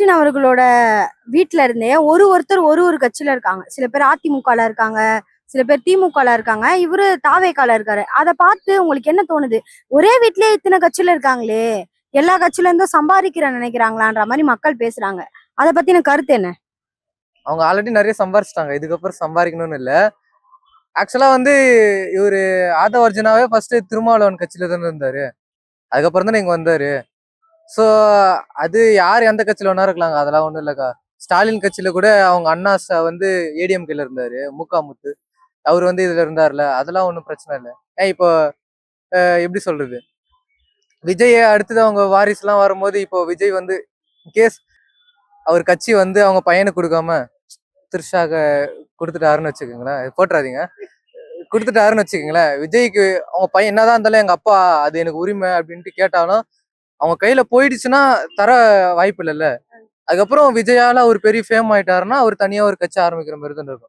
ஸ்டாலின் அவர்களோட வீட்ல இருந்தே ஒருத்தர் ஒரு கட்சியில இருக்காங்க. சில பேர் அதிமுகல இருக்காங்க, சில பேர் திமுகல இருக்காங்க. இவரு தாவேகால இருக்காரு. அத பார்த்து உங்களுக்கு என்ன தோணுது? ஒரே வீட்லயே இத்தனை கட்சியில இருக்காங்களே! எல்லா கட்சியில இருந்தும் சம்பாதிக்கிற நினைக்கிறாங்களான்ற மாரி மக்கள் பேசுறாங்க. அத பத்தின கருத்து என்ன? அவங்க ஆல்ரெடி நிறைய சம்பாரிச்சிட்டாங்க. இதுக்கப்புறம் சம்பாதிக்கணும்னு இல்ல. ஆக்சுவலா வந்து இவரு ஆதவ அர்ஜுனாவே ஃபர்ஸ்ட் திருமாவளவன் கட்சியில தானே இருந்தாரு. அதுக்கப்புறம் தானே இங்க வந்தாரு. சோ அது யார் எந்த கட்சியில வேணா இருக்கலாங்க. அதெல்லாம் ஒண்ணும் இல்லக்கா. ஸ்டாலின் கட்சியில கூட அவங்க அண்ணா வந்து ஏடிஎம்கேல இருந்தாரு. முத்து அவர் வந்து இதுல இருந்தாருல. அதெல்லாம் ஒண்ணும் பிரச்சனை இல்லை. இப்போ எப்படி சொல்றது, விஜய் அடுத்தது அவங்க வாரிசு எல்லாம் வரும்போது இப்போ விஜய் வந்து கேஸ் அவர் கட்சி வந்து அவங்க பையனுக்கு கொடுக்காம திருஷாக கொடுத்துட்டாருன்னு வச்சுக்கோங்களேன். போட்டுறாதீங்க. கொடுத்துட்டாருன்னு வச்சுக்கோங்களேன். விஜய்க்கு அவங்க பையன் என்னதான் இருந்தாலும் எங்க அப்பா அது எனக்கு உரிமை அப்படின்ட்டு கேட்டாலும் அவங்க கையில போயிடுச்சுன்னா தர வாய்ப்பு இல்லைல்ல. அதுக்கப்புறம் விஜயால ஒரு பெரிய ஃபேம் ஆயிட்டாருன்னா அவர் தனியா ஒரு கட்சி ஆரம்பிக்கிற மாதிரி தான் இருக்கும்.